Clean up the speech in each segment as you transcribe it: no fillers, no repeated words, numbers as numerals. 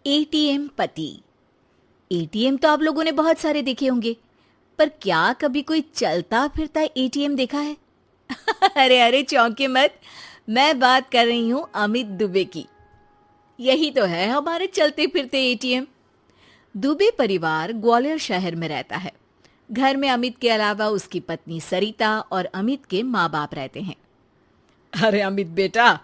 ATM पति। ATM तो आप लोगों ने बहुत सारे देखे होंगे, पर क्या कभी कोई चलता फिरता एटीएम देखा है? अरे अरे चौंके मत, मैं बात कर रही हूँ अमित दुबे की। यही तो है हमारे चलते फिरते एटीएम। दुबे परिवार ग्वालियर शहर में रहता है। घर में अमित के अलावा उसकी पत्नी सरिता और अमित के माँ बाप रहते हैं। अरे अमित बेटा,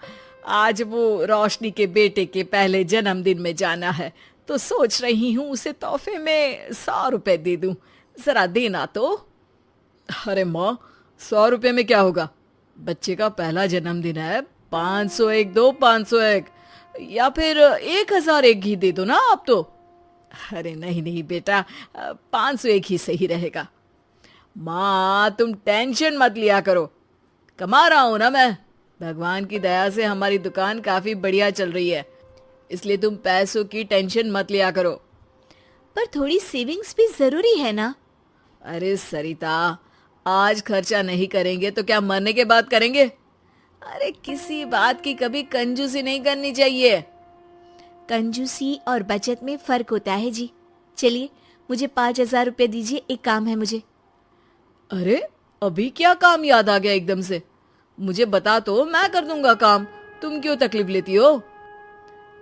आज वो रोशनी के बेटे के पहले जन्मदिन में जाना है, तो सोच रही हूँ उसे तोहफे में 100 रुपए दे दूं। जरा देना तो। अरे माँ, 100 रुपए में क्या होगा? बच्चे का पहला जन्मदिन है। 501 दो, 501 या फिर 1001 ही दे दो ना आप तो। अरे नहीं नहीं बेटा, 501 ही सही रहेगा। माँ तुम टेंशन मत लिया करो, कमा रहा हूं ना मैं। भगवान की दया से हमारी दुकान काफी बढ़िया चल रही है, इसलिए तुम पैसों की टेंशन मत लिया करो। पर थोड़ी सेविंग्स भी जरूरी है ना? अरे सरिता, आज खर्चा नहीं करेंगे तो क्या मरने के बाद करेंगे? अरे किसी बात की कभी कंजूसी नहीं करनी चाहिए। कंजूसी और बचत में फर्क होता है जी। चलिए, मुझे 5,000 रुपये दीजिए, एक काम है मुझे। अरे अभी क्या काम याद आ गया एकदम से? मुझे बता तो, मैं कर दूंगा काम। तुम क्यों तकलीफ लेती हो?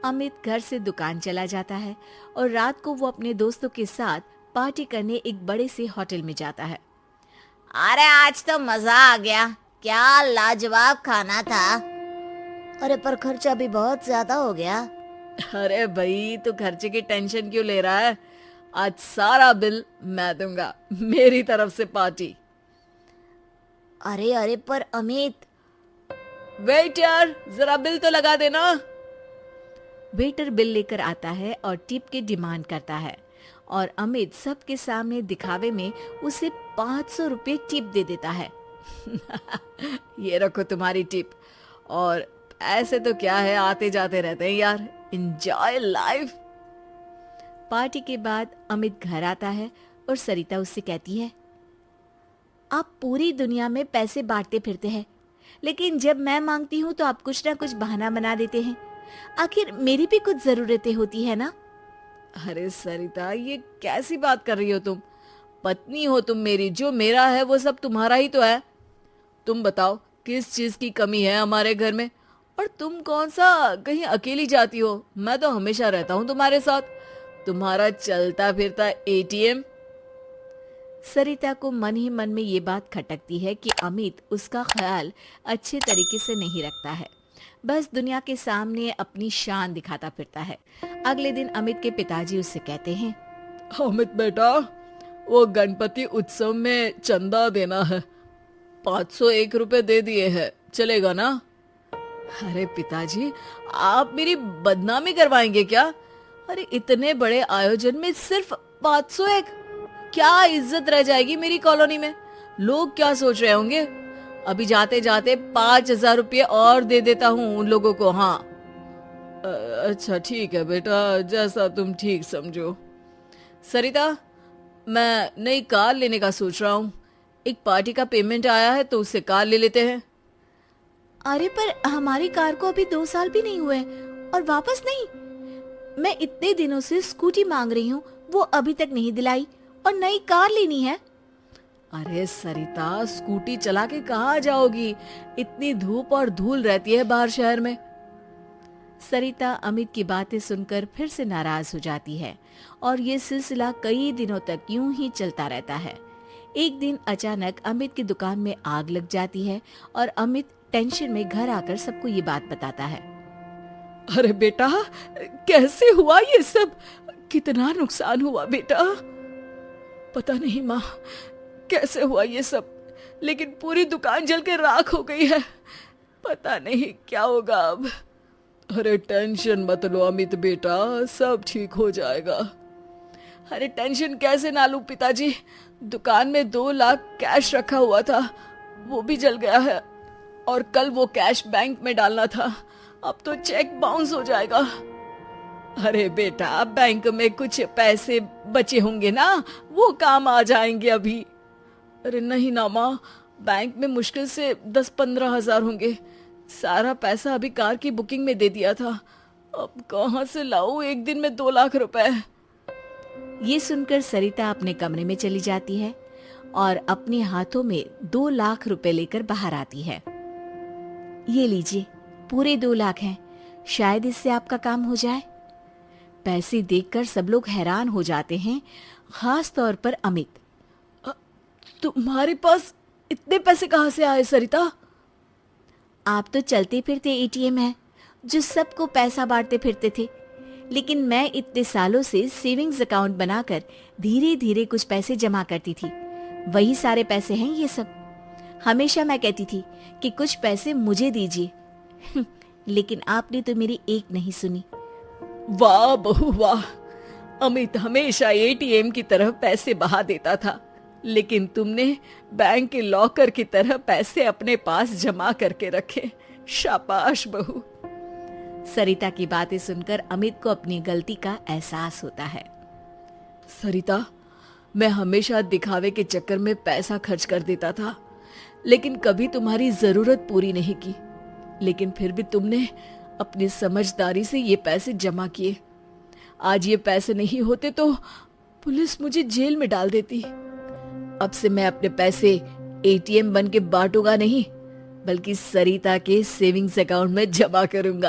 अमित घर से दुकान चला जाता है और रात को वो अपने दोस्तों के साथ पार्टी करने एक बड़े से होटल में जाता है। अरे आज तो मजा आ गया, क्या लाजवाब खाना था। अरे पर खर्चा भी बहुत ज्यादा हो गया। अरे भाई, तू खर्चे की टेंशन क्यों ले रहा है? आज सारा बिल मैं दूंगा, मेरी तरफ से पार्टी। अरे अरे पर अमित। वेटर, जरा बिल तो लगा देना। वेटर बिल लेकर आता है और टिप की डिमांड करता है और अमित सबके सामने दिखावे में उसे 500 रुपये टिप दे देता है। ये रखो तुम्हारी टिप। और ऐसे तो क्या है, आते जाते रहते हैं यार। Enjoy life. पार्टी के बाद अमित घर आता है और सरिता उससे कहती है, आप पूरी दुनिया में पैसे बांटते फिरते हैं, लेकिन जब मैं मांगती हूँ तो आप कुछ ना कुछ बहाना बना देते हैं। आखिर मेरी भी कुछ जरूरतें होती है ना? अरे सरिता, ये कैसी बात कर रही हो तुम? पत्नी हो तुम मेरी, जो मेरा है वो सब तुम्हारा ही तो है। तुम बताओ किस चीज की कमी है हमारे घर में? और तुम कौन सा कहीं अकेली जाती हो? मैं तो हमेशा रहता हूँ तुम्हारे साथ। तुम्हारा चलता फिरता एटीएम। सरिता को मन ही मन में ये बात खटकती है कि अमित उसका ख्याल अच्छे तरीके से नहीं रखता है, बस दुनिया के सामने अपनी शान दिखाता फिरता है। अगले दिन अमित के पिताजी उससे कहते हैं, अमित बेटा, वो गणपति उत्सव में चंदा देना है। 501 रुपए दे दिए हैं, चलेगा ना? अरे पिताजी, आप मेरी बदनामी करवाएंगे क्या? अरे इतने बड़े आयोजन में सिर्फ 501? क्या इज्जत रह जाएगी मेरी कॉलोनी में? लोग क्या सोच रहे होंगे? अभी जाते जाते 5,000 रुपये और दे देता हूँ उन लोगों को। हाँ अच्छा ठीक है बेटा, जैसा तुम ठीक समझो। सरिता, मैं नई कार लेने का सोच रहा हूँ। एक पार्टी का पेमेंट आया है तो उससे कार ले लेते हैं। अरे पर हमारी कार को अभी 2 साल भी नहीं हुए और वापस नहीं। मैं इतने दिनों से स्कूटी मांग रही हूँ, वो अभी तक नहीं दिलाई, और नई कार लेनी है। अरे सरिता, स्कूटी चला के कहाँ जाओगी? इतनी धूप और धूल रहती है बाहर शहर में। सरिता अमित की बातें सुनकर फिर से नाराज हो जाती है और ये सिलसिला कई दिनों तक यूं ही चलता रहता है। एक दिन अचानक अमित की दुकान में आग लग जाती है और अमित टेंशन में घर आकर सबको ये बात बताता है। अरे बेटा, कैसे हुआ ये सब? कितना नुकसान हुआ बेटा? पता नहीं माँ, कैसे हुआ ये सब, लेकिन पूरी दुकान जल के राख हो गई है। पता नहीं क्या होगा अब। अरे टेंशन मत लो अमित बेटा, सब ठीक हो जाएगा। अरे टेंशन कैसे ना लूं पिताजी? दुकान में 2 लाख कैश रखा हुआ था, वो भी जल गया है। और कल वो कैश बैंक में डालना था, अब तो चेक बाउंस हो जाएगा। अरे बेटा, बैंक में कुछ पैसे बचे होंगे ना, वो काम आ जाएंगे अभी। अरे नहीं ना माँ, बैंक में मुश्किल से 10-15 हजार होंगे। सारा पैसा अभी कार की बुकिंग में दे दिया था, अब कहाँ से लाऊं एक दिन में 2 लाख रुपए? ये सुनकर सरिता अपने कमरे में चली जाती है और अपने हाथों में 2 लाख रुपए लेकर बाहर आती है। ये लीजिए, पूरे 2 लाख हैं, शायद इससे आपका काम हो जाए। पैसे देखकर सब लोग हैरान हो जाते हैं, खास तौर पर अमित। तुम्हारे पास इतने पैसे कहाँ से आए सरिता? आप तो चलते फिरते एटीएम हैं जो सबको पैसा बांटते फिरते थे, लेकिन मैं इतने सालों से सेविंग्स अकाउंट बनाकर धीरे धीरे कुछ पैसे जमा करती थी। वही सारे पैसे हैं ये सब। हमेशा मैं कहती थी कि कुछ पैसे मुझे दीजिए लेकिन आपने तो मेरी एक नहीं सुनी। वाह बहू वाह, अमित हमेशा एटीएम की तरह पैसे बहा देता था, लेकिन तुमने बैंक के लॉकर की तरह पैसे अपने पास जमा करके रखे। शाबाश बहू। सरिता की बातें सुनकर अमित को अपनी गलती का एहसास होता है। सरिता, मैं हमेशा दिखावे के चक्कर में पैसा खर्च कर देता था, लेकिन कभी तुम्हारी जरूरत पूरी नहीं की। लेकिन फिर भी तुमने अपनी समझदारी से ये पैसे जमा किए। आज ये पैसे नहीं होते तो पुलिस मुझे जेल में डाल देती। अब से मैं अपने पैसे एटीएम बन के बांटूंगा नहीं, बल्कि सरिता के सेविंग्स अकाउंट में जमा करूंगा।